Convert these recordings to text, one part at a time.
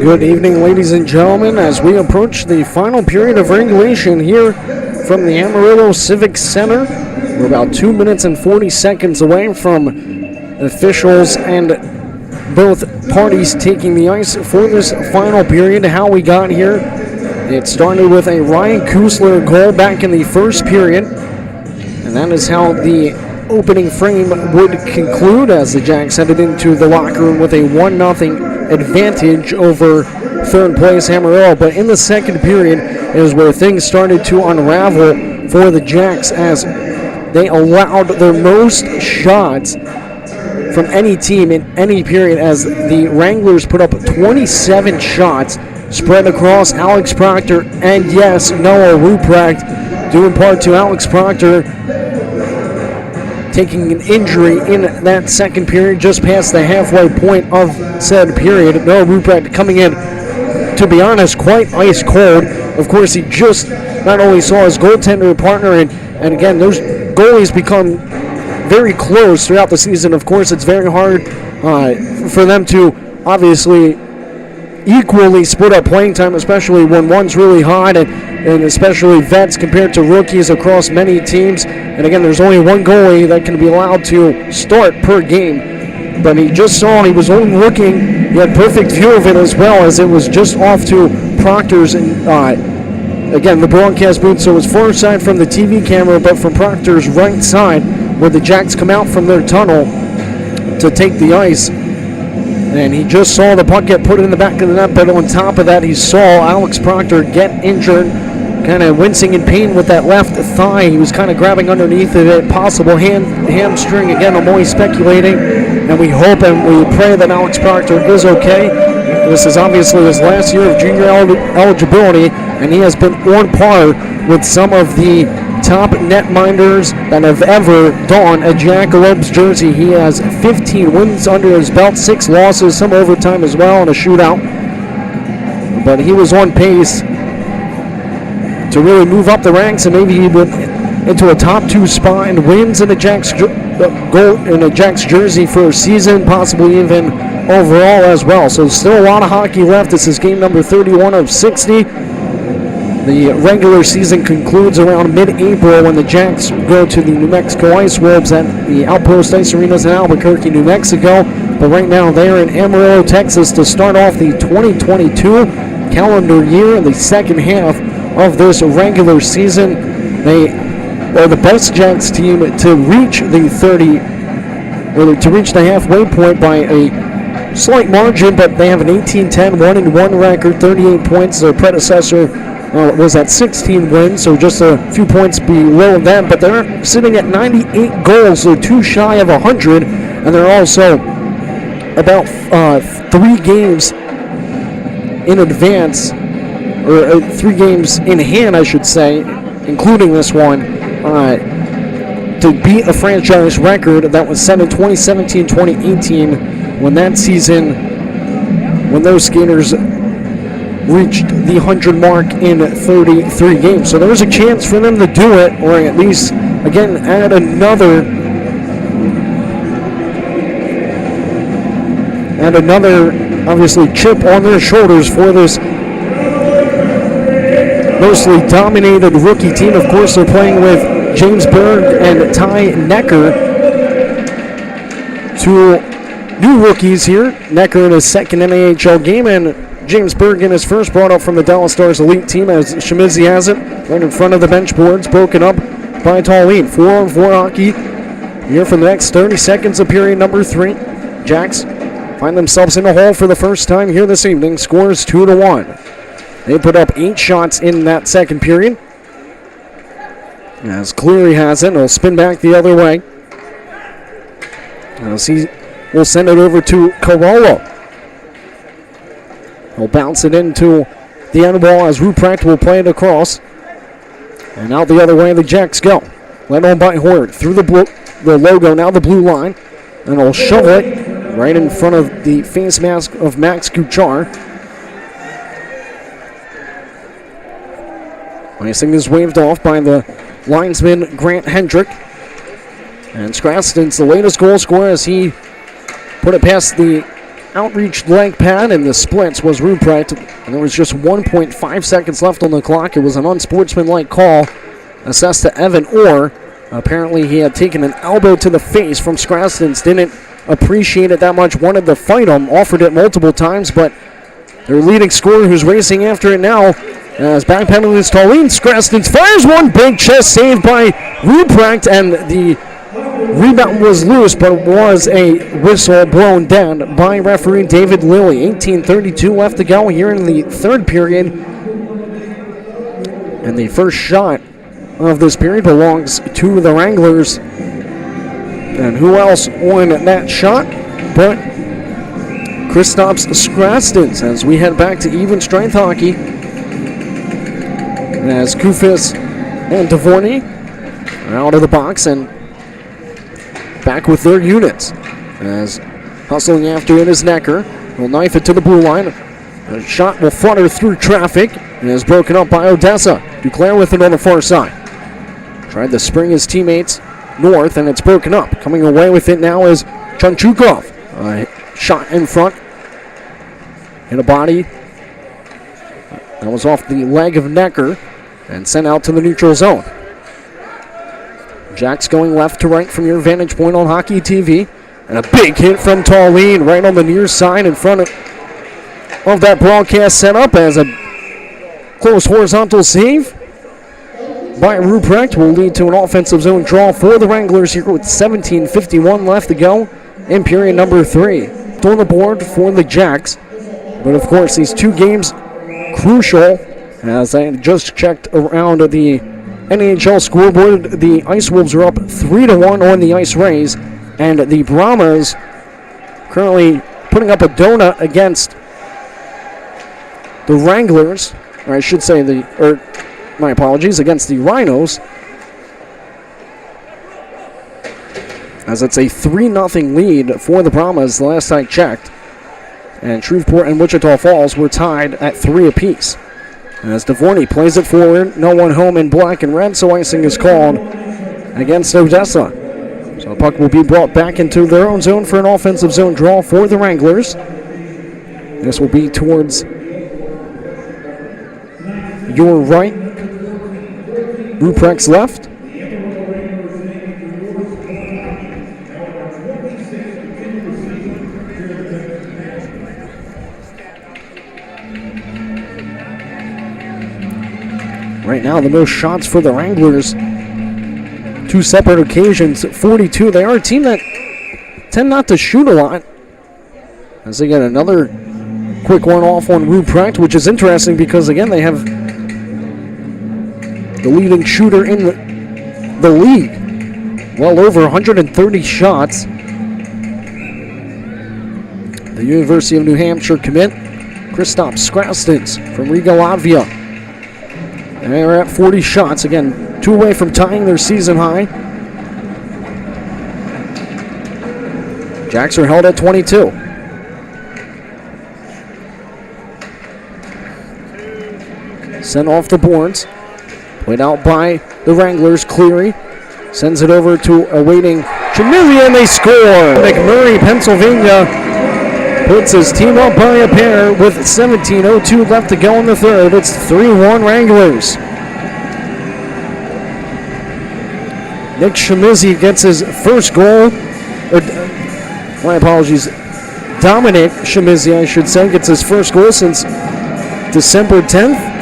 Good evening, ladies and gentlemen, as we approach the final period of regulation here from the Amarillo Civic Center. We're about 2 minutes and 40 seconds away from officials and both parties taking the ice for this final period. How we got here, it started with a Ryan Kusler goal back in the first period, and that is how the opening frame would conclude as the Jacks headed into the locker room with a 1-0 advantage over third place Amarillo. But in the second period is where things started to unravel for the Jacks as they allowed their most shots from any team in any period, as the Wranglers put up 27 shots spread across Alex Proctor and, yes, Noah Ruprecht, due in part to Alex Proctor taking an injury in that second period, just past the halfway point of said period. Noah Ruprecht coming in, to be honest, quite ice cold. Of course, he just not only saw his goaltender partner, and again, those goalies become very close throughout the season. Of course, it's very hard for them to obviously equally split up playing time, especially when one's really hot, and especially vets compared to rookies across many teams. And again, there's only one goalie that can be allowed to start per game. But he just saw, and he was only looking, he had perfect view of it as well, as it was just off to Proctor's, and again, the broadcast booth, so it was far side from the TV camera, but from Proctor's right side, where the Jacks come out from their tunnel to take the ice. And he just saw the puck get put in the back of the net, but on top of that, he saw Alex Proctor get injured, kind of wincing in pain with that left thigh. He was kind of grabbing underneath of it, possible hamstring. Again, I'm only speculating, and we hope and we pray that Alex Proctor is okay. This is obviously his last year of junior eligibility, and he has been on par with some of the top netminders that have ever donned a Jackalopes jersey. He has 15 wins under his belt, 6 losses, some overtime as well, and a shootout. But he was on pace to really move up the ranks, and maybe he went into a top 2 spot in wins in a Jacks jersey for a season, possibly even overall as well. So still a lot of hockey left. This is game number 31 of 60. The regular season concludes around mid-April when the Jacks go to the New Mexico Ice Wolves at the Outpost Ice Arenas in Albuquerque, New Mexico. But right now they're in Amarillo, Texas to start off the 2022 calendar year in the second half of this regular season. They are the best Jacks team to reach the the halfway point by a slight margin, but they have an 18-10, 1-1 record, 38 points. Their predecessor was at 16 wins, so just a few points below them, but they're sitting at 98 goals, so 2 shy of 100, and they're also about 3 games in advance, or 3 games in hand, I should say, including this one, to beat a franchise record that was set in 2017-2018 when that season, when those skaters reached the 100 mark in 33 games. So there's a chance for them to do it, or at least, again, add another obviously chip on their shoulders for this mostly dominated rookie team. Of course, they're playing with James Berg and Ty Necker, 2 new rookies here. Necker in his second NAHL game, and James Berg in his first, brought up from the Dallas Stars elite team, as Shimizi has it, right in front of the bench boards, broken up by Tallene. 4-on-4 hockey here for the next 30 seconds of period number 3. Jacks find themselves in the hole for the first time here this evening. Scores 2-1. They put up 8 shots in that second period, as Cleary has it. He'll spin back the other way. We'll send it over to Carollo. He'll bounce it into the end wall as Ruprecht will play it across. And out the other way the Jacks go. Led on by Hort through the logo, now the blue line. And he'll shovel it right in front of the face mask of Max Kuchar. Icing is waved off by the linesman Grant Hendrick. And Scraston's the latest goal scorer as he put it past the outreach leg pad, and the splits was Ruprecht. And there was just 1.5 seconds left on the clock. It was an unsportsmanlike call assessed to Evan Orr. Apparently he had taken an elbow to the face from Scrastins. Didn't appreciate it that much. Wanted to fight him. Offered it multiple times, but their leading scorer, who's racing after it now, as backpedaling is Tallene. Scrastins fires one. Big chest save by Ruprecht, and the rebound was loose, but it was a whistle blown down by referee David Lilly. 18:32 left to go here in the third period. And the first shot of this period belongs to the Wranglers. And who else on that shot but Kristaps Scrastins, as we head back to even strength hockey. As Kufis and Dvorny are out of the box and back with their units. As hustling after it is Necker. Will knife it to the blue line. The shot will flutter through traffic and is broken up by Odessa. Duclair with it on the far side. Tried to spring his teammates north, and it's broken up. Coming away with it now is Chunchukov. Shot in front. Hit a body. That was off the leg of Necker and sent out to the neutral zone. Jacks going left to right from your vantage point on Hockey TV. And a big hit from Tallene right on the near side in front of that broadcast setup, as a close horizontal save by Ruprecht will lead to an offensive zone draw for the Wranglers here with 17:51 left to go in period number 3. On the board for the Jacks. But of course, these two games crucial, as I just checked around the NHL scoreboard. The Ice Wolves are up 3-1 on the Ice Rays, and the Brahmas currently putting up a donut against the Wranglers, or I should say my apologies, against the Rhinos, as it's a 3-0 lead for the Brahmas the last I checked. And Shreveport and Wichita Falls were tied at 3 apiece. As Dvorny plays it forward, no one home in black and red, so icing is called against Odessa. So the puck will be brought back into their own zone for an offensive zone draw for the Wranglers. This will be towards your right, Ruprecht's left. Right now, the most shots for the Wranglers. 2 separate occasions, 42. They are a team that tend not to shoot a lot. As they get another quick one off on Ruprecht, which is interesting because, again, they have the leading shooter in the league. Well over 130 shots. The University of New Hampshire commit, Kristaps Scrastins from Riga, Latvia. And they're at 40 shots. Again, 2 away from tying their season high. Jacks are held at 22. Sent off the boards. Played out by the Wranglers. Cleary sends it over to awaiting Chimillia, and they score. McMurray, Pennsylvania, puts his team up by a pair with 17:02 left to go in the third. It's 3-1 Wranglers. Nick Chimizzi gets his first goal. My apologies. Dominic Chimizzi, I should say, gets his first goal since December 10th.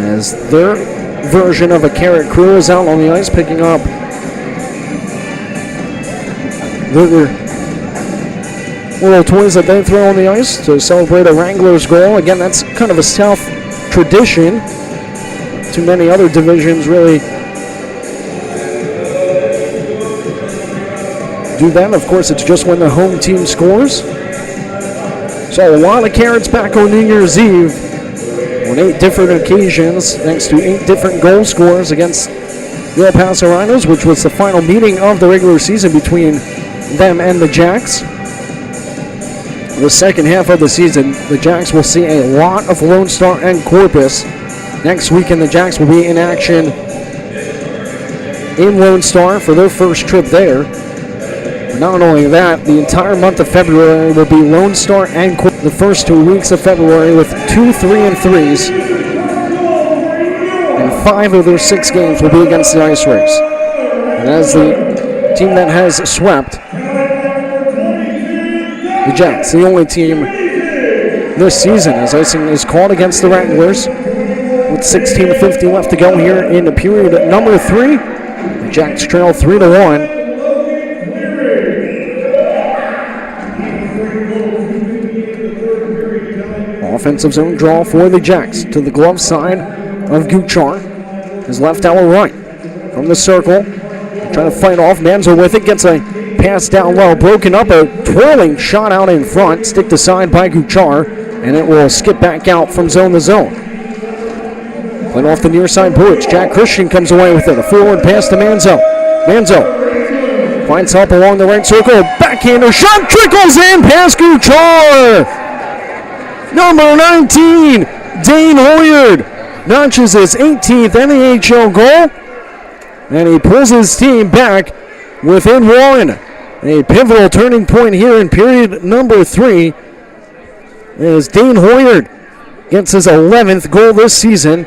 As their version of a carrot crew is out on the ice picking up their little toys that they throw on the ice to celebrate a Wranglers goal. Again, that's kind of a South tradition. Too many other divisions really do that. Of course, it's just when the home team scores. So a lot of carrots back on New Year's Eve on 8 different occasions, thanks to 8 different goal scorers against the El Paso Rhinos, which was the final meeting of the regular season between them and the Jacks. the second half of the season. The Jacks will see a lot of Lone Star and Corpus. Next weekend, the Jacks will be in action in Lone Star for their first trip there. Not only that, the entire month of February will be Lone Star and Corpus. The first 2 weeks of February with 2 3-3s. And 5 of their 6 games will be against the Ice Rays. And as the team that has swept, the Jacks, the only team this season, as icing is called against the Wranglers, with 16:50 left to go here in the period number 3. The Jacks trail 3-1. Offensive zone draw for the Jacks to the glove side of Guchar. His left out right from the circle. Trying to fight off. Manzo with it. Gets a pass down low. Broken up. A twirling shot out in front. Sticked aside by Guchar. And it will skip back out from zone to zone. Playing off the near side boards. Jack Christian comes away with it. A forward pass to Manzo. Manzo finds help along the right circle. Backhander shot. Trickles in past Guchar. Number 19, Dane Hoyard, notches his 18th NAHL goal, and he pulls his team back within one. A pivotal turning point here in period number 3 as Dane Hoyard gets his 11th goal this season.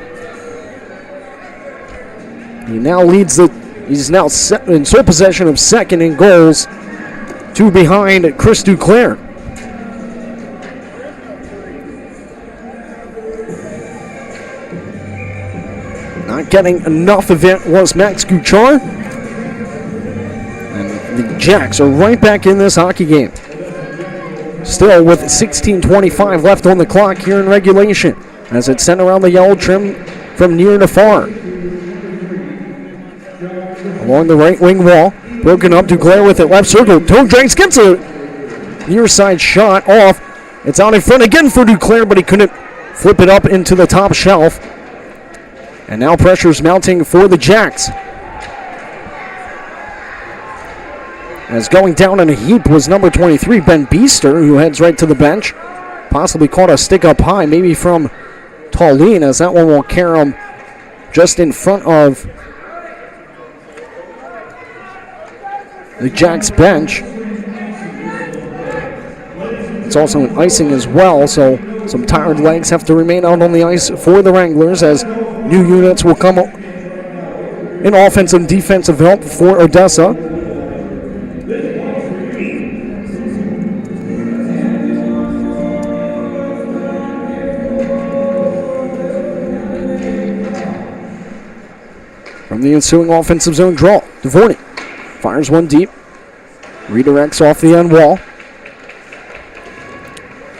He now leads he's now in sole possession of second in goals, 2 behind Chris Duclair. Not getting enough of it was Max Guchar. And the Jacks are right back in this hockey game. Still with 16:25 left on the clock here in regulation as it's sent around the yellow trim from near to far. Along the right wing wall. Broken up. Duclair with it. Left circle. Toe drags. Gets a near side shot off. It's out in front again for Duclair, but he couldn't flip it up into the top shelf. And now pressure's mounting for the Jacks. As going down in a heap was number 23, Ben Beester, who heads right to the bench. Possibly caught a stick up high, maybe from Tallene, as that one will carry him just in front of the Jacks bench. It's also an icing as well, so some tired legs have to remain out on the ice for the Wranglers as new units will come in offensive and defensive help for Odessa. From the ensuing offensive zone draw, Dvorny fires one deep, redirects off the end wall.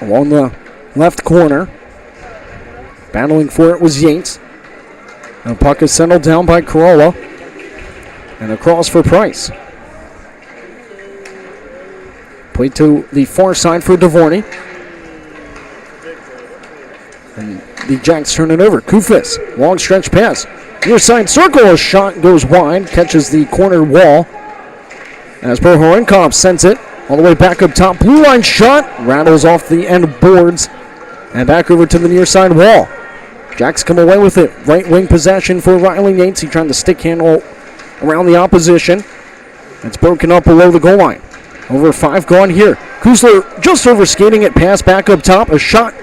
Along the left corner, battling for it was Yates. The puck is settled down by Corolla. And across for Price. Played to the far side for Dvorny. And the Jacks turn it over. Kufis, long stretch pass. Near side circle, a shot goes wide, catches the corner wall. As Prohorenkopf sends it all the way back up top. Blue line shot, rattles off the end boards. And back over to the near side wall. Jacks come away with it. Right wing possession for Riley Yates. He trying to stick handle around the opposition. It's broken up below the goal line. Over 5 gone here. Kusler just over skating it, pass back up top. A shot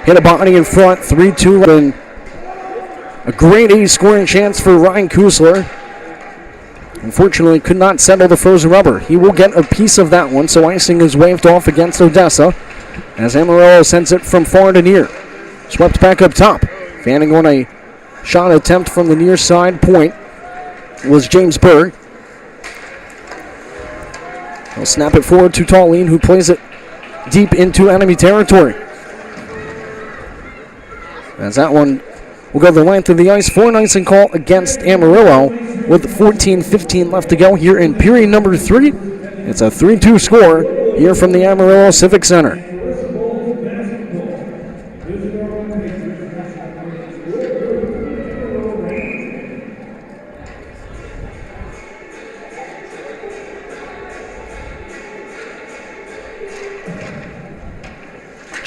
hit a body in front. 3-2. And a great A scoring chance for Ryan Kusler. Unfortunately, could not settle the frozen rubber. He will get a piece of that one, so icing is waved off against Odessa as Amarillo sends it from far to near. Swept back up top. Fanning on a shot attempt from the near side point was James Berg. He'll snap it forward to Tallene, who plays it deep into enemy territory. As that one will go the length of the ice for an icing call against Amarillo with 14:15 left to go here in period number 3. It's a 3-2 score here from the Amarillo Civic Center.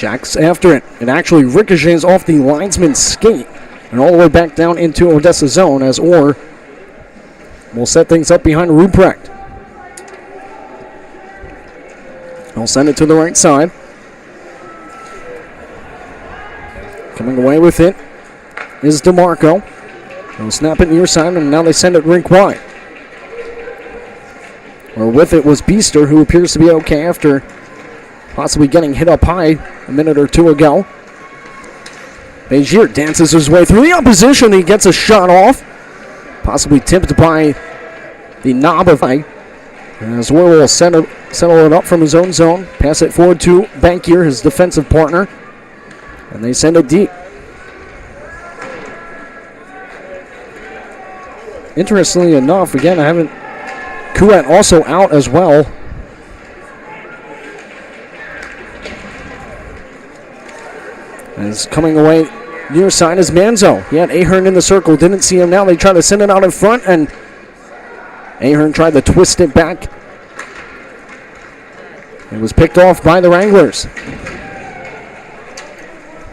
Jacks after it. It actually ricochets off the linesman's skate and all the way back down into Odessa zone as Orr will set things up behind Ruprecht. He'll send it to the right side. Coming away with it is DeMarco. He'll snap it near side, and now they send it rink wide. Or with it was Beaster, who appears to be okay after possibly getting hit up high a minute or two ago. Begier dances his way through the opposition. He gets a shot off, possibly tipped by the knob of high. As Will will settle it up from his own zone, pass it forward to Bankier, his defensive partner, and they send it deep. Interestingly enough, again, I haven't. Kuat also out as well. As coming away near side is Manzo. He had Ahern in the circle, didn't see him now. They try to send it out in front, and Ahern tried to twist it back. It was picked off by the Wranglers.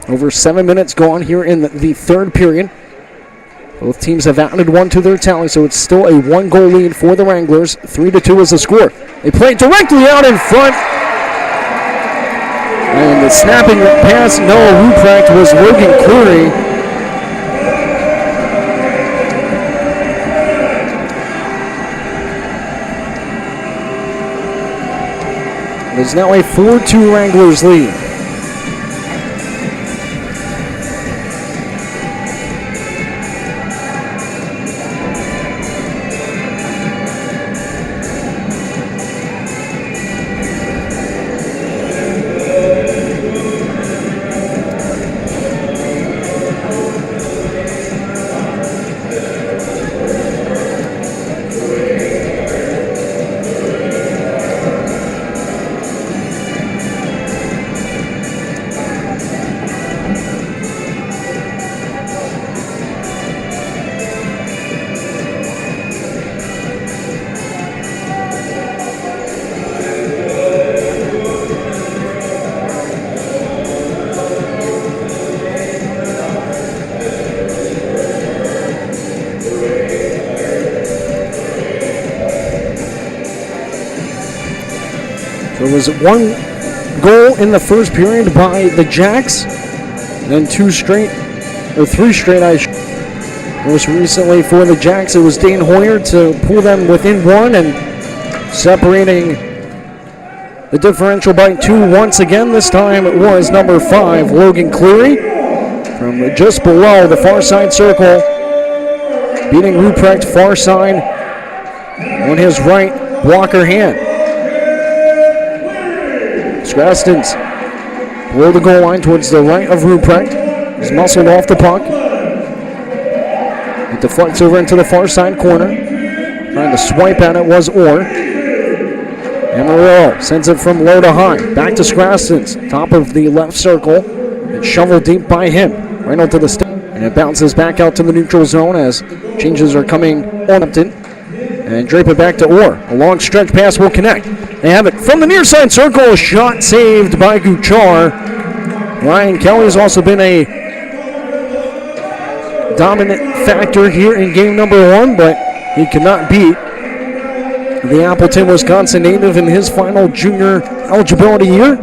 Over 7 minutes gone here in the third period. Both teams have added one to their tally, so it's still a 1-goal lead for the Wranglers. 3-2 is the score. They play directly out in front. And the snapping pass, Noah Ruprecht, was Logan Cleary. There's now a 4-2 Wranglers lead. There was 1 goal in the first period by the Jacks, then 3 straight. Most recently for the Jacks, it was Dane Hoyer to pull them within 1 and separating the differential by 2 once again. This time it was number 5, Logan Cleary, from just below the far side circle, beating Ruprecht far side on his right blocker hand. Scrastons below the goal line towards the right of Ruprecht. He's muscled off the puck. It deflects over into the far side corner. Trying to swipe at it was Orr. Amarillo sends it from low to high. Back to Scrastons. Top of the left circle. It's shoveled deep by him. Right onto the stick. And it bounces back out to the neutral zone as changes are coming on Upton. And drape it back to Orr. A long stretch pass will connect. They have it from the near side circle. A shot saved by Guchar. Ryan Kelly's also been a dominant factor here in game number 1, but he could not beat the Appleton, Wisconsin native in his final junior eligibility year.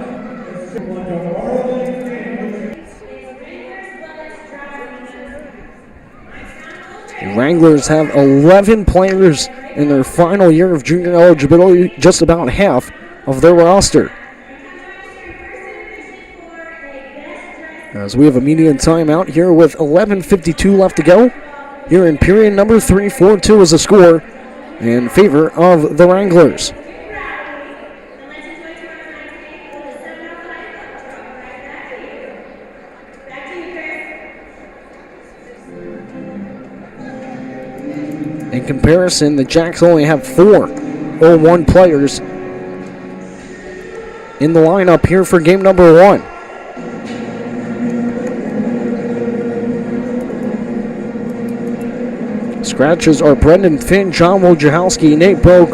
The Wranglers have 11 players in their final year of junior eligibility, just about half of their roster. As we have a median timeout here with 11:52 left to go. Here in period number 3, 4-2 is the score in favor of the Wranglers. In comparison, the Jacks only have 4 0-1 players in the lineup here for game number 1. Scratches are Brendan Finn, John Wojciechowski, Nate Boak,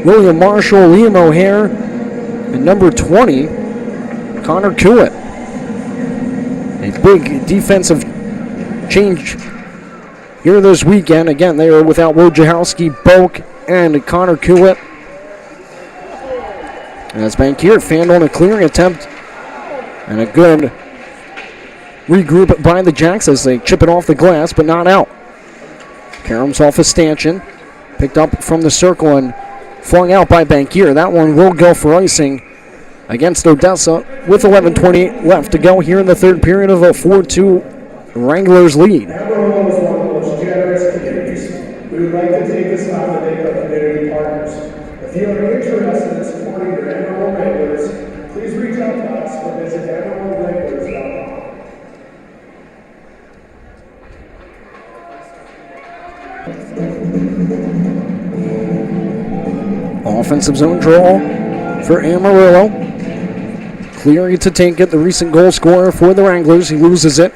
William Marshall, Liam O'Hare, and number 20, Connor Kuit. big defensive change here this weekend. Again, they are without Wojciechowski, Boak, and Connor Kulitt. As Bankier fanned on a clearing attempt, and a good regroup by the Jacks as they chip it off the glass, but not out. Karams off a stanchion, picked up from the circle and flung out by Bankier. That one will go for icing against Odessa with 11:28 left to go here in the third period of a 4-2 Wranglers lead. Amarillo is one of the most generous communities. We would like to take this time to thank our community partners. If you are interested in supporting your Amarillo Wranglers, please reach out to us or visit AmarilloWranglers.com. Offensive zone draw for Amarillo. Cleary to take it, the recent goal scorer for the Wranglers. He loses it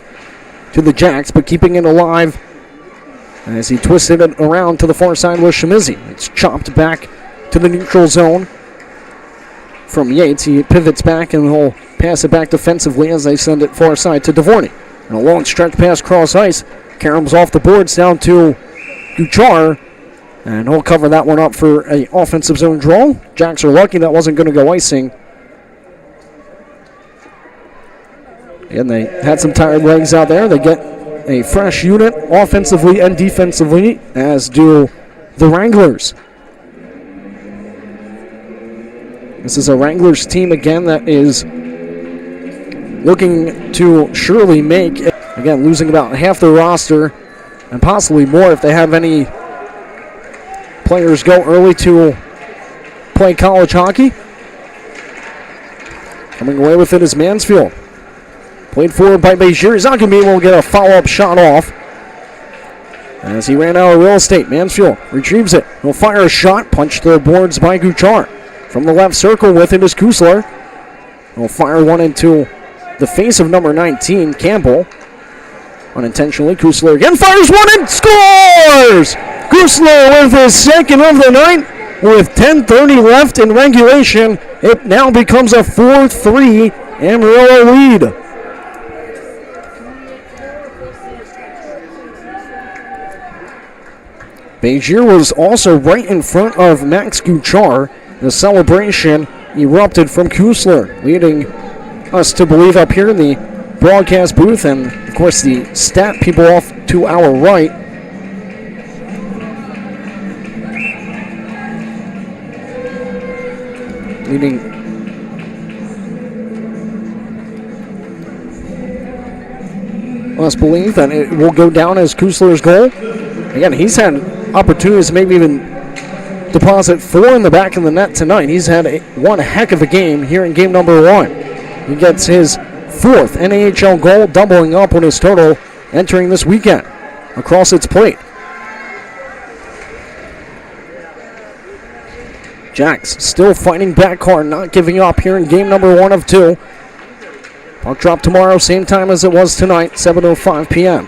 to the Jacks, but keeping it alive as he twisted it around to the far side was Shimizi. It's chopped back to the neutral zone from Yates. He pivots back and he'll pass it back defensively as they send it far side to Dvorny. And a long stretch pass cross ice. Karams off the boards down to Duchar, and he'll cover that one up for an offensive zone draw. Jacks are lucky that wasn't going to go icing. And they had some tired legs out there. They get a fresh unit offensively and defensively, as do the Wranglers. This is a Wranglers team, again, that is looking to surely make, again, losing about half their roster and possibly more if they have any players go early to play college hockey. Coming away with it is Mansfield. Played forward by Bezier. He's not going to be able to get a follow-up shot off as he ran out of real estate. Mansfield retrieves it. He'll fire a shot. Punched to the boards by Guchar. From the left circle with it is Kusler. He'll fire one into the face of number 19, Campbell. Unintentionally, Kusler again fires one and scores! Kusler with his second of the night. With 10:30 left in regulation, it now becomes a 4-3 Amarillo lead. Bezier was also right in front of Max Guchar. The celebration erupted from Kusler, leading us to believe up here in the broadcast booth, and of course the stat people off to our right. Leading us believe that it will go down as Kusler's goal. Again, he's had opportunities to maybe even deposit 4 in the back of the net tonight. He's had one heck of a game here in game number 1. He gets his 4th NAHL goal, doubling up on his total entering this weekend across its plate. Jacks still fighting back hard, not giving up here in game number 1 of 2. Puck drop tomorrow, same time as it was tonight, 7:05 p.m.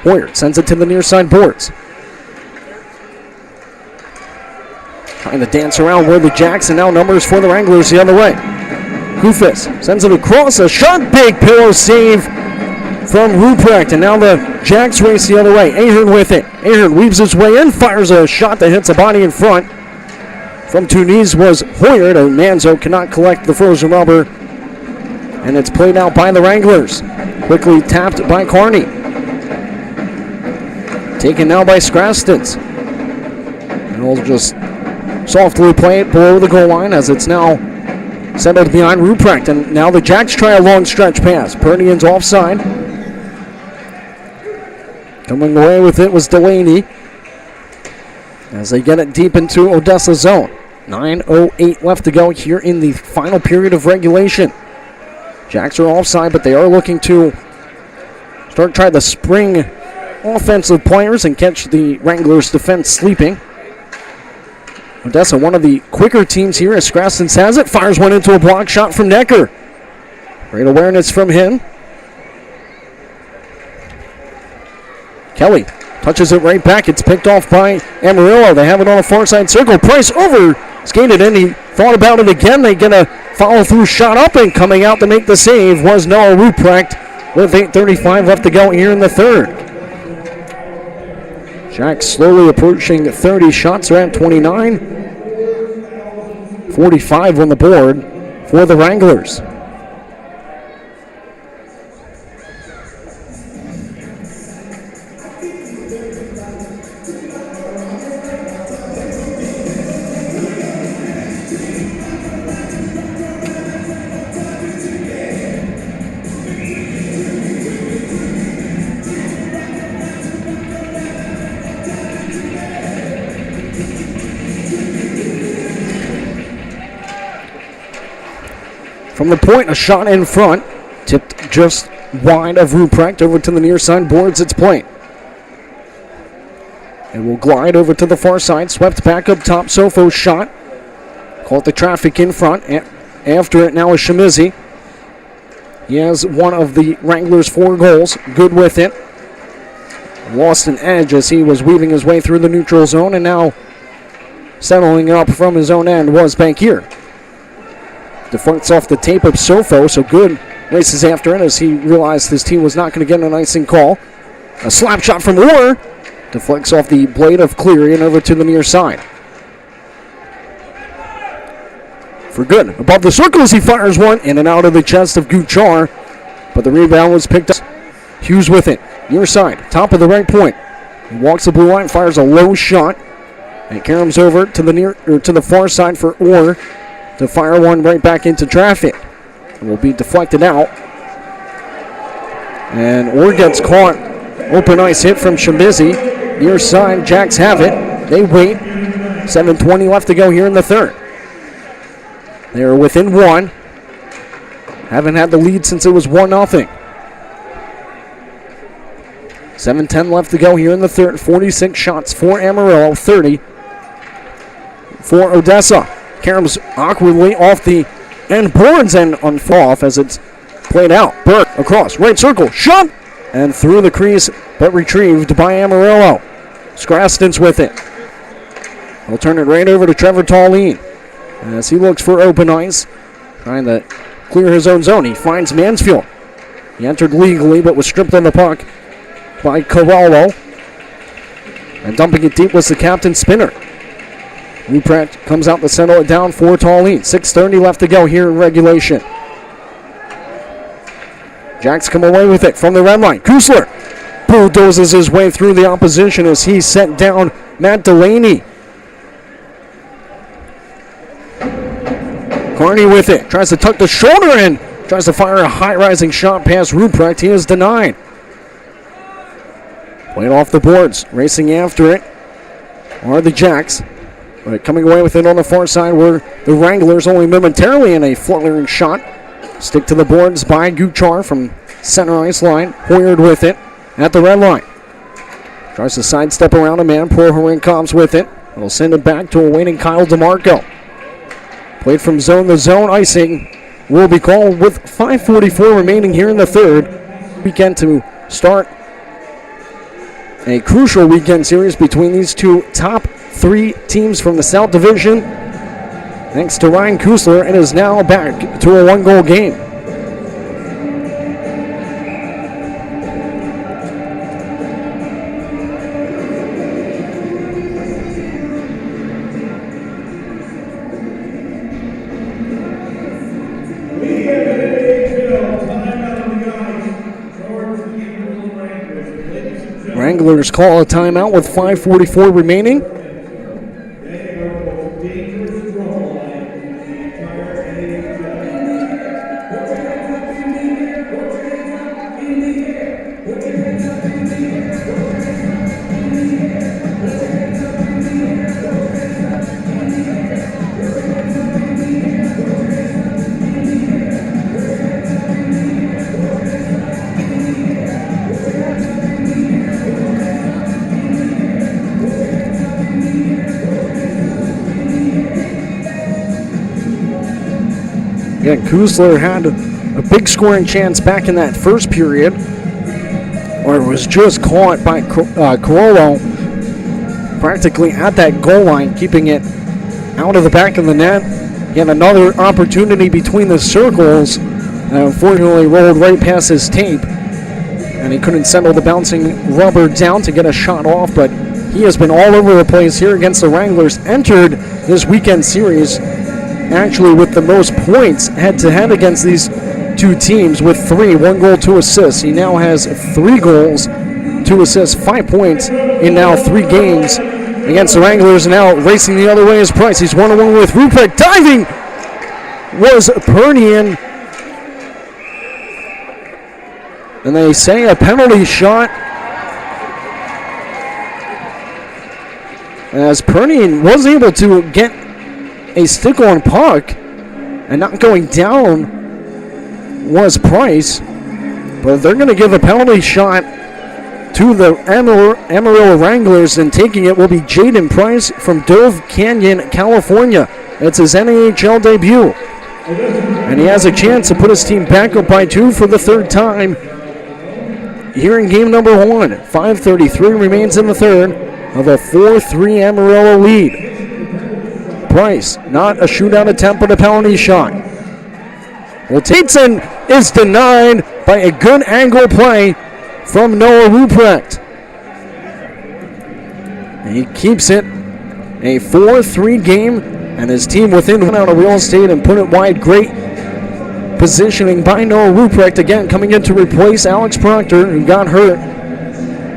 Hoyer sends it to the near side boards. Trying to dance around where the Jacks, and now numbers for the Wranglers the other way. Kufis sends it across, a shot, big pillow save from Ruprecht, and now the Jacks race the other way. Ahern with it. Ahern weaves his way in, fires a shot that hits a body in front. From Tunis was Hoyer, and Manzo cannot collect the frozen rubber, and it's played out by the Wranglers. Quickly tapped by Carney. Taken now by Skrastins. And we'll just softly play it below the goal line as it's now settled behind Ruprecht. And now the Jacks try a long stretch pass. Pernian's offside. Coming away with it was Delaney as they get it deep into Odessa zone. 9:08 left to go here in the final period of regulation. Jacks are offside, but they are looking to try the spring offensive players and catch the Wranglers' defense sleeping. Odessa, one of the quicker teams here, as Skrastins has it. Fires one into a block shot from Necker. Great awareness from him. Kelly touches it right back. It's picked off by Amarillo. They have it on a far side circle. Price over skated in. He thought about it again. They get a follow-through shot up, and coming out to make the save was Noah Ruprecht. with 8:35 left to go here in the third. Jacks slowly approaching 30 shots, around 29. 45 on the board for the Wranglers. From the point, a shot in front, tipped just wide of Ruprecht over to the near side boards its point. It will glide over to the far side, swept back up top, Sofo's shot. Caught the traffic in front. After it now is Shimizi. He has one of the Wranglers' 4 goals, good with it. Lost an edge as he was weaving his way through the neutral zone, and now settling up from his own end was Bankier. Deflects off the tape of Sofo, so good races after it as he realized his team was not going to get an icing call. A slap shot from Orr deflects off the blade of Cleary and over to the near side. For good. Above the circle as he fires one in and out of the chest of Guchar, but the rebound was picked up. Hughes with it. Near side, top of the right point. He walks the blue line, fires a low shot, and caroms over to the far side for Orr to fire one right back into traffic. It will be deflected out. And Orr gets caught. Open ice hit from Shimizi. Near side, Jacks have it. They wait. 7:20 left to go here in the third. They are within 1. Haven't had the lead since it was 1-0. 7:10 left to go here in the third. 46 shots for Amarillo, 30 for Odessa. Caroms awkwardly off the end boards and on off as it's played out. Burke across, right circle, shot! And through the crease, but retrieved by Amarillo. Scraston's with it. He'll turn it right over to Trevor Tallene as he looks for open ice, trying to clear his own zone. He finds Mansfield. He entered legally, but was stripped on the puck by Carvalho. And dumping it deep was the captain, Spinner. Ruprecht comes out to settle it down for Tallene. 6:30 left to go here in regulation. Jacks come away with it from the red line. Kusler bulldozes his way through the opposition as he sent down Matt Delaney. Carney with it. Tries to tuck the shoulder in. Tries to fire a high-rising shot past Ruprecht. He is denied. Played off the boards. Racing after it are the Jacks. But coming away with it on the far side were the Wranglers, only momentarily in a fluttering shot. Stick to the boards by Guchar from center ice line. Hoyard with it at the red line. Tries to sidestep around a man. Prohorin comes with it. It'll send it back to a waiting Kyle DeMarco. Played from zone to zone. Icing will be called with 5:44 remaining here in the third. Weekend to start a crucial weekend series between these two top 3 teams from the South Division. Thanks to Ryan Kusler, it is now back to a 1-goal game. Wranglers call a timeout with 5:44 remaining. Yeah, Kusler had a big scoring chance back in that first period, where it was just caught by Carollo practically at that goal line, keeping it out of the back of the net. He had another opportunity between the circles, and unfortunately rolled right past his tape. and he couldn't settle the bouncing rubber down to get a shot off, but he has been all over the place here against the Wranglers. Entered this weekend series actually with the most points head-to-head against these two teams with 3, 1 goal, 2 assists. He now has 3 goals, 2 assists, 5 points in now 3 games against the Wranglers. Now racing the other way is Price. He's 1-on-1 with Ruprecht. Diving was Pernian. And they say a penalty shot, as Pernian was able to get a stick-on puck, and not going down was Price. But they're going to give a penalty shot to the Amarillo Wranglers, and taking it will be Jaden Price from Dove Canyon, California. It's his NAHL debut. And he has a chance to put his team back up by 2 for the 3rd time here in game number 1. 5:33 remains in the 3rd of a 4-3 Amarillo lead. Price, not a shootout attempt, but a penalty shot. Well, Tateson is denied by a good angle play from Noah Ruprecht. He keeps it a 4-3 game, and his team within 1 out of real estate and put it wide. Great positioning by Noah Ruprecht, again coming in to replace Alex Proctor, who got hurt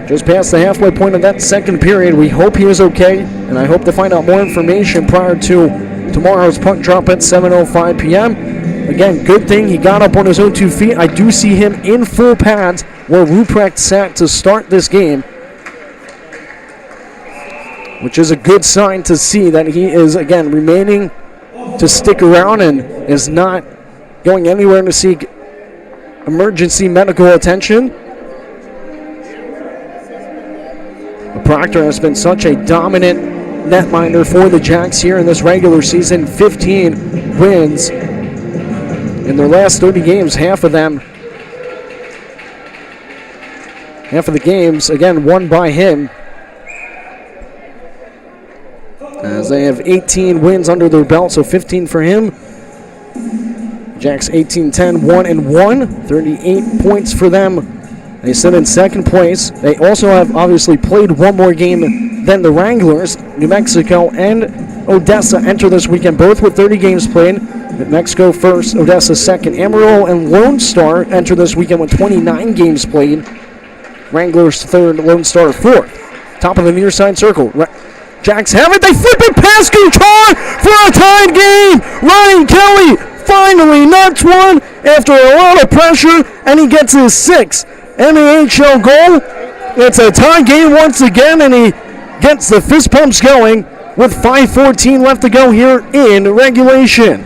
just past the halfway point of that 2nd period. We hope he is okay, and I hope to find out more information prior to tomorrow's puck drop at 7:05 p.m. Again, good thing he got up on his own 2 feet. I do see him in full pads where Ruprecht sat to start this game, which is a good sign to see that he is, again, remaining to stick around and is not going anywhere to seek emergency medical attention. Proctor has been such a dominant netminder for the Jacks here in this regular season. 15 wins in their last 30 games. Half of the games, again, won by him, as they have 18 wins under their belt, so 15 for him. Jacks 18-10, 1-1, 38 points for them. They sit in 2nd place. They also have obviously played 1 more game than the Wranglers. New Mexico and Odessa enter this weekend, both with 30 games played. New Mexico first, Odessa second. Amarillo and Lone Star enter this weekend with 29 games played. Wranglers 3rd, Lone Star 4th. Top of the near side circle. Jacks have it. They flip it past Couture for a tied game. Ryan Kelly finally nuts one after a lot of pressure, and he gets his 6th NAHL goal. It's a tie game once again, and he gets the fist pumps going with 5:14 left to go here in regulation.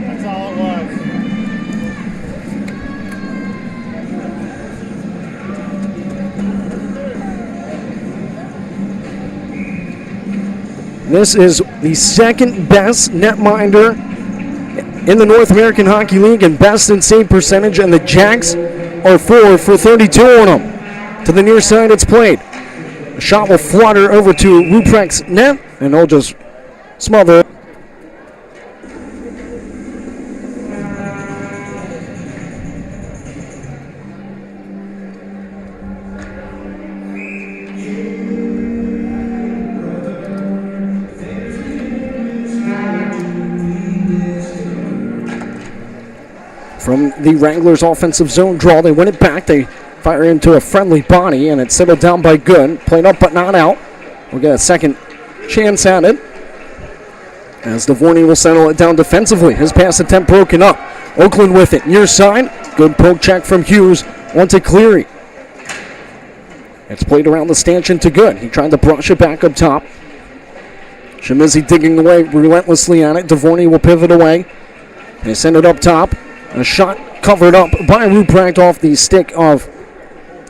That's all it was. This is the 2nd best netminder in the North American Hockey League and best in save percentage, and the Jacks are 4 for 32 on them. To the near side, it's played. A shot will flutter over to Ruprecht's net, and he'll just smother it. From the Wranglers' offensive zone draw, they win it back. They fire into a friendly body, and it's settled down by Good. Played up but not out. We'll get a second chance at it, as Devorny will settle it down defensively. His pass attempt broken up. Oakland with it. Near side. Good poke check from Hughes. Onto Cleary. It's played around the stanchion to Good. He tried to brush it back up top. Shimizi digging away relentlessly on it. Devorny will pivot away. They send it up top. A shot covered up by Ruprecht off the stick of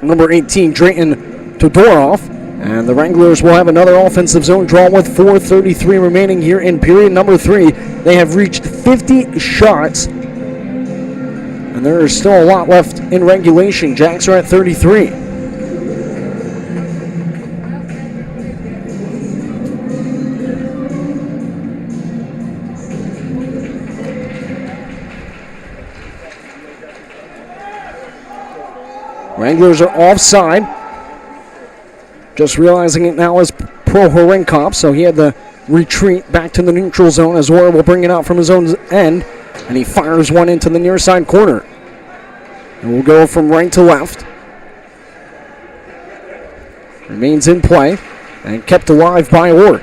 number 18, Drayton Todorov. And the Wranglers will have another offensive zone draw with 4:33 remaining here in period number 3. They have reached 50 shots, and there is still a lot left in regulation. Jacks are at 33. Wranglers are offside. Just realizing it now is Pro Horinkop, so he had to retreat back to the neutral zone as Orr will bring it out from his own end, and he fires one into the near side corner. And we'll go from right to left. Remains in play and kept alive by Orr.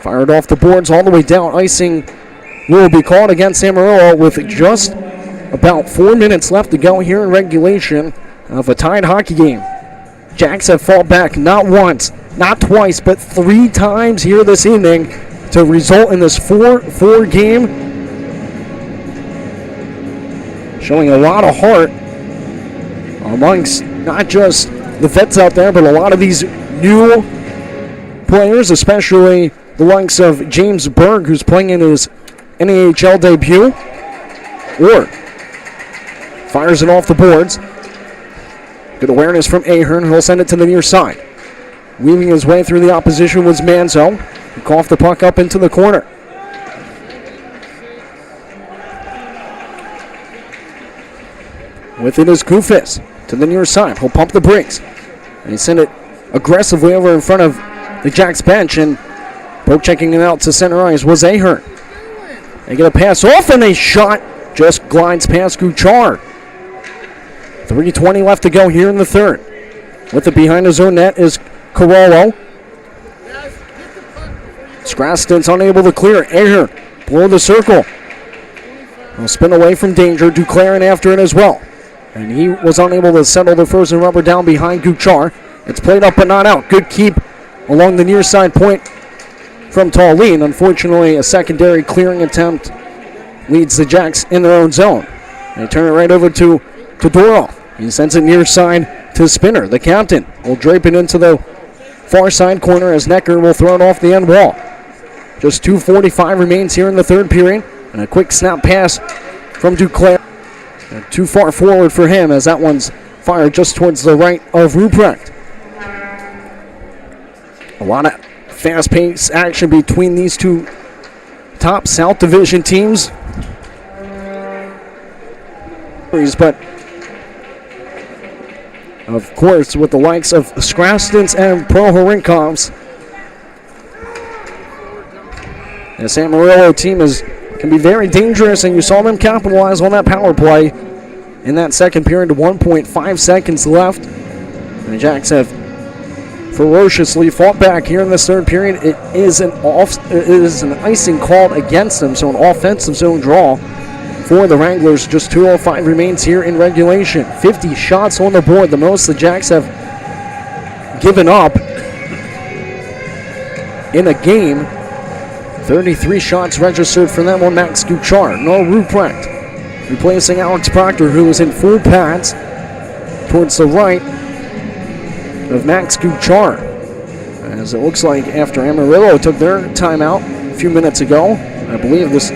Fired off the boards all the way down. Icing will be called against Amarillo with just about 4 minutes left to go here in regulation of a tied hockey game. Jacks have fought back not once, not twice, but 3 times here this evening to result in this 4-4 game. Showing a lot of heart amongst not just the vets out there, but a lot of these new players, especially the likes of James Berg, who's playing in his NAHL debut. Orr fires it off the boards. Good awareness from Ahern, who'll send it to the near side. Weaving his way through the opposition was Manzo. He coughed the puck up into the corner. With it is Goofus to the near side. He'll pump the brakes. And he sent it aggressively over in front of the Jacks bench, and poke checking it out to center ice was Ahern. They get a pass off, and a shot just glides past Guchar. 3:20 left to go here in the third. With it behind his own net is Carollo. Scraston's unable to clear. Ahern below the circle. He'll spin away from danger. Duclarin after it as well. And he was unable to settle the frozen rubber down behind Guchar. It's played up but not out. Good keep along the near side point from Tallene. Unfortunately, a secondary clearing attempt leads the Jacks in their own zone. They turn it right over to Todorov. He sends it near side to Spinner. The captain will drape it into the far side corner as Necker will throw it off the end wall. Just 2:45 remains here in the third period. And a quick snap pass from Duclair. Too far forward for him as that one's fired just towards the right of Ruprecht. A lot of fast-paced action between these two top South Division teams. But of course, with the likes of Scrastons and Pro Horinkovs, this Amarillo team can be very dangerous, and you saw them capitalize on that power play in that second period. 1.5 seconds left. And the Jacks have ferociously fought back here in this third period. It is an icing called against them, so an offensive zone draw for the Wranglers. Just 2:05 remains here in regulation. 50 shots on the board, the most the Jacks have given up in a game. 33 shots registered for them on Max Guchar. No Ruprecht replacing Alex Proctor, who was in full pads towards the right of Max Guchar. As it looks like after Amarillo took their timeout a few minutes ago, I believe this.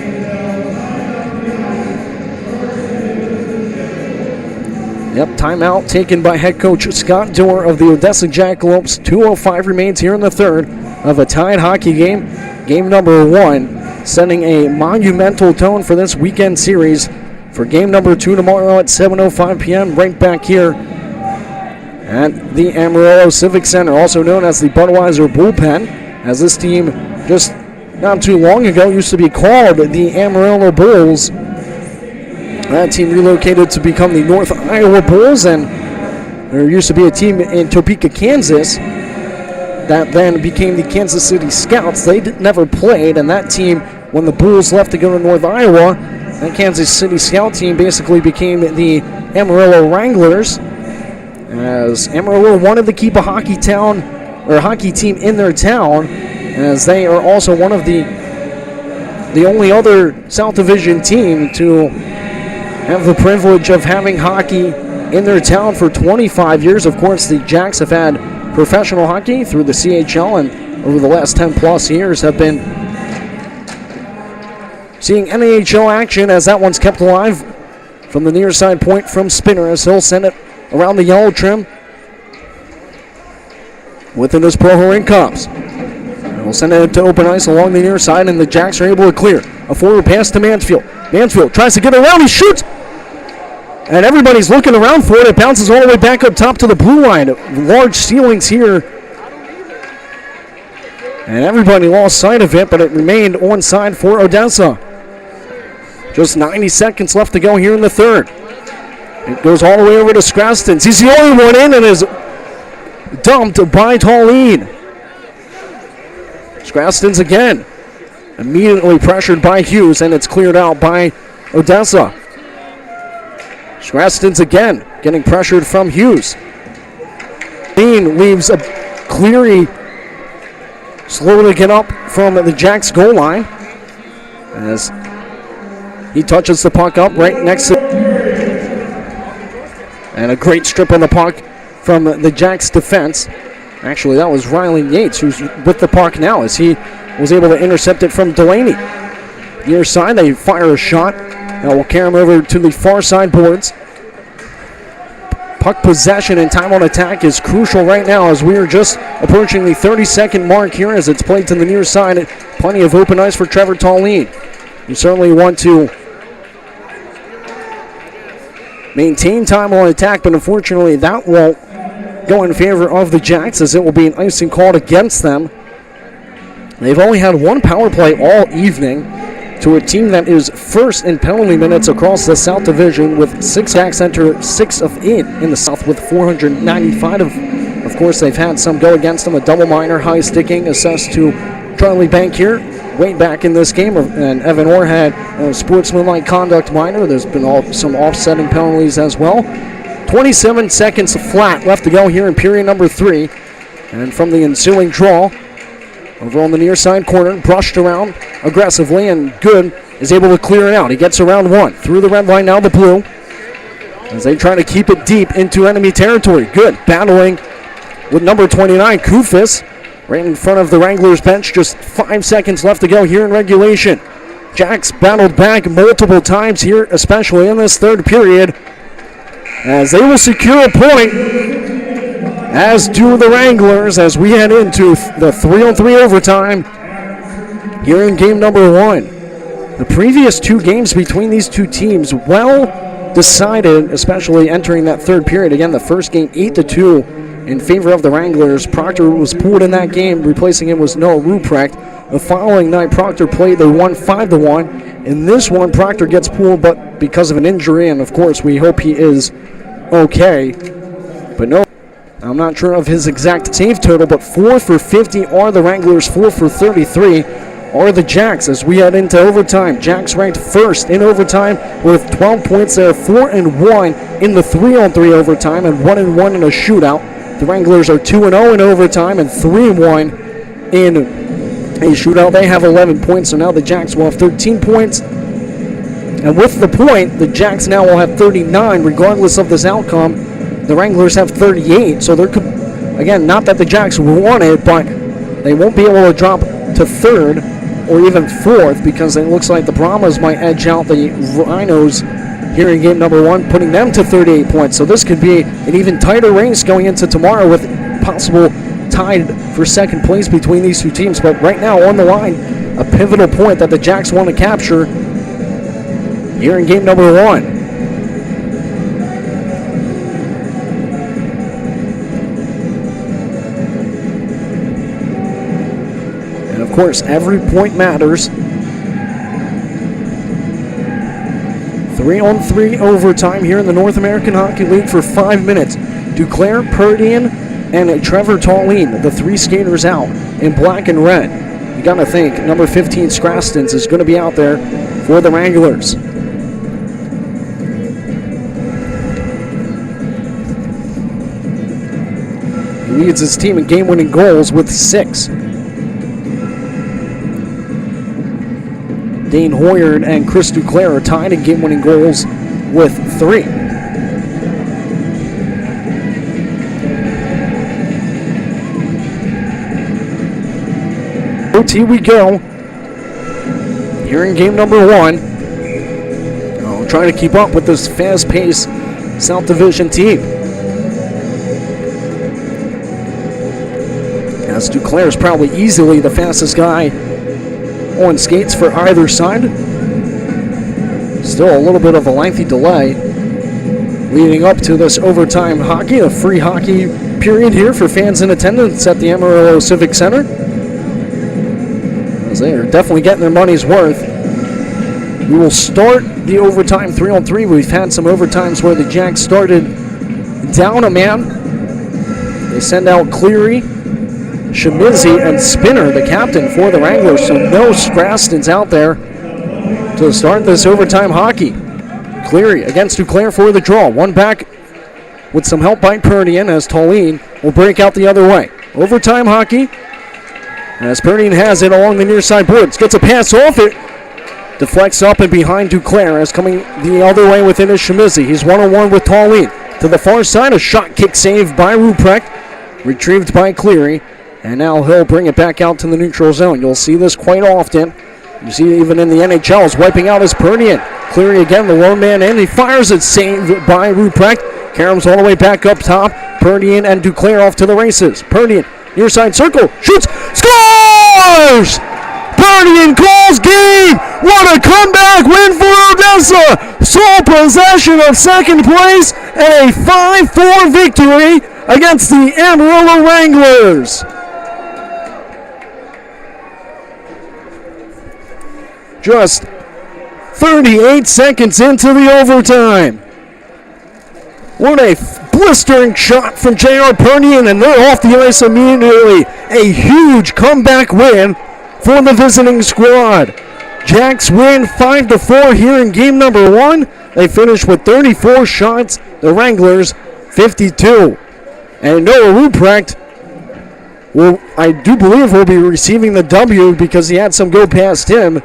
Yep, timeout taken by head coach Scott Dorr of the Odessa Jackalopes. 2:05 remains here in the third of a tied hockey game. Game number 1, setting a monumental tone for this weekend series for game number 2 tomorrow at 7:05 p.m. right back here at the Amarillo Civic Center, also known as the Budweiser Bullpen, as this team just not too long ago used to be called the Amarillo Bulls. That team relocated to become the North Iowa Bulls, and there used to be a team in Topeka, Kansas, that then became the Kansas City Scouts. They never played, and that team, when the Bulls left to go to North Iowa, that Kansas City Scout team basically became the Amarillo Wranglers, as Amarillo wanted to keep a hockey team in their town, as they are also one of the only other South Division team to have the privilege of having hockey in their town for 25 years. Of course, the Jacks have had professional hockey through the CHL, and over the last 10 plus years have been seeing NAHL action, as that one's kept alive from the near side point from Spinner, as he'll send it around the yellow trim within his Pro Horinkovs. He'll send it to open ice along the near side, and the Jacks are able to clear. A forward pass to Mansfield. Mansfield tries to get around, he shoots! And everybody's looking around for it. It bounces all the way back up top to the blue line. Large ceilings here. And everybody lost sight of it, but it remained onside for Odessa. Just 90 seconds left to go here in the third. It goes all the way over to Scrastons. He's the only one in and is dumped by Tallene. Scrastons again. Immediately pressured by Hughes, and it's cleared out by Odessa. Scrastons again, getting pressured from Hughes. Dean leaves a Cleary slow to get up from the Jacks goal line as he touches the puck up right next to. And a great strip on the puck from the Jacks defense. Actually, that was Riley Yates who's with the puck now as he was able to intercept it from Delaney. Near side, they fire a shot. Now we'll carry him over to the far side boards. Puck possession and time on attack is crucial right now as we are just approaching the 30-second mark here as it's played to the near side. Plenty of open ice for Trevor Tallene. You certainly want to maintain time on attack, but unfortunately that won't go in favor of the Jacks as it will be an icing called against them. They've only had one power play all evening to a team that is first in penalty minutes across the South Division with 6 Jacks enter 6 of 8 in the South with 495 of course, they've had some go against them. A double minor, high sticking assessed to Charlie Bank here. Way back in this game, and Evan Orr had a sportsmanlike conduct minor. There's been some offsetting penalties as well. 27 seconds flat left to go here in period number 3. And from the ensuing draw, over on the near side corner, brushed around aggressively, and Good is able to clear it out. He gets around one. Through the red line, now the blue. As they try to keep it deep into enemy territory. Good battling with number 29, Kufis, right in front of the Wranglers bench. Just 5 seconds left to go here in regulation. Jacks battled back multiple times here, especially in this third period, as they will secure a point, as do the Wranglers, as we head into the 3-on-3 overtime here in game number 1. The previous 2 games between these two teams well decided, especially entering that third period. Again, the first game 8-2 in favor of the Wranglers. Proctor was pulled in that game. Replacing him was Noah Ruprecht. The following night, Proctor played. They won 5-1. In this one, Proctor gets pulled, but because of an injury, and of course, we hope he is okay. But no, I'm not sure of his exact save total, but 4 for 50 are the Wranglers, 4 for 33 are the Jacks as we head into overtime. Jacks ranked first in overtime with 12 points there, 4-1 in the 3-on-3 overtime, and 1-1 in a shootout. The Wranglers are 2-0 in overtime and 3-1 in a shootout. They have 11 points, so now the Jacks will have 13 points. And with the point, the Jacks now will have 39, regardless of this outcome. The Wranglers have 38, so there could, again, not that the Jacks want it, but they won't be able to drop to third or even fourth because it looks like the Brahmas might edge out the Rhinos here in game number 1, putting them to 38 points. So this could be an even tighter race going into tomorrow with possible tied for second place between these two teams. But right now on the line, a pivotal point that the Jacks want to capture here in game number 1. And of course, every point matters. 3-on-3 overtime here in the North American Hockey League for 5 minutes. Duclair, Perdian, and Trevor Tallene, the 3 skaters out in black and red. You gotta think number 15, Scrastons, is going to be out there for the Wranglers. He leads his team in game-winning goals with 6. Dane Hoyard and Chris Duclair are tied in game-winning goals with 3. OT we go. Here in game number 1. Trying to keep up with this fast-paced South Division team. As Duclair is probably easily the fastest guy on skates for either side. Still a little bit of a lengthy delay. leading up to this overtime hockey, a free hockey period here for fans in attendance at the Amarillo Civic Center. As they are definitely getting their money's worth. We will start the overtime 3-on-3. We've had some overtimes where the Jacks started down a man. They send out Cleary, Shimizi, and Spinner, the captain for the Wranglers. So no Scrastons out there to start this overtime hockey. Cleary against Duclair for the draw. One back with some help by Pernian as Tallene will break out the other way. Overtime hockey as Pernian has it along the near side boards. Gets a pass off it. Deflects up and behind Duclair as coming the other way within is Shimizi. He's one-on-one with Tallene. To the far side, a shot kick saved by Ruprecht. Retrieved by Cleary. And now he'll bring it back out to the neutral zone. You'll see this quite often. You see it even in the NHL. Is wiping out his Pernian. Cleary again, the lone man in. He fires it, saved by Ruprecht. Karams all the way back up top. Pernian and Duclair off to the races. Pernian, near side circle, shoots, scores! Pernian calls game! What a comeback win for Odessa! Sole possession of second place and a 5-4 victory against the Amarillo Wranglers. Just 38 seconds into the overtime. What a blistering shot from J.R. Pernian, and they're off the ice immediately. A huge comeback win for the visiting squad. Jacks win 5-4 here in game number 1. They finish with 34 shots. The Wranglers 52. And Noah Ruprecht I do believe will be receiving the W because he had some go past him.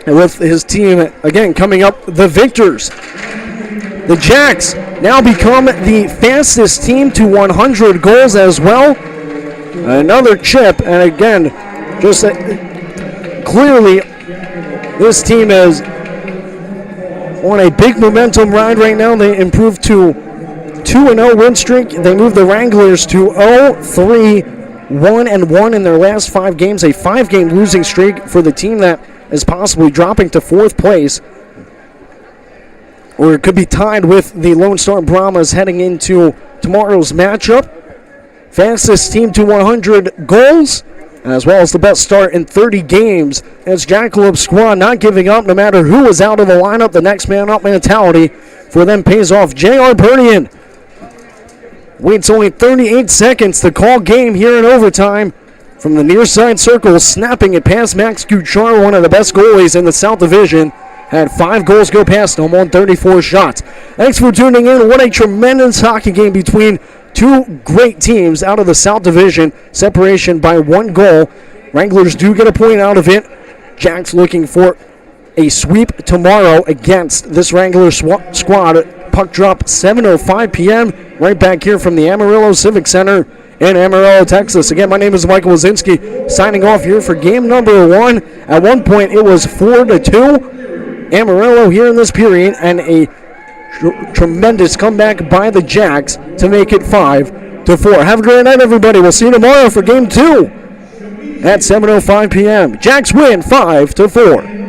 And with his team, again, coming up the victors. The Jacks now become the fastest team to 100 goals as well. Another chip, and again, just clearly this team is on a big momentum ride right now. They improved to 2-0 win streak. They moved the Wranglers to 0-3-1-1 in their last 5 games. A 5-game losing streak for the team that is possibly dropping to 4th place. Or it could be tied with the Lone Star Brahmas heading into tomorrow's matchup. Fastest team to 100 goals, as well as the best start in 30 games. As Jackalope squad not giving up no matter who is out of the lineup. The next man up mentality for them pays off. J.R. Pernian waits only 38 seconds to call game here in overtime. From the near side circle, snapping it past Max Kuchar, one of the best goalies in the South Division. Had 5 goals go past him on 34 shots. Thanks for tuning in. What a tremendous hockey game between two great teams out of the South Division. Separation by 1 goal. Wranglers do get a point out of it. Jacks looking for a sweep tomorrow against this Wrangler squad. Puck drop 7:05 p.m. right back here from the Amarillo Civic Center in Amarillo, Texas. Again, my name is Michael Wazinski, signing off here for game number 1. At one point, it was 4-2. Amarillo here in this period, and a tremendous comeback by the Jacks to make it 5-4. Have a great night, everybody. We'll see you tomorrow for game 2 at 7:05 p.m. Jacks win 5-4.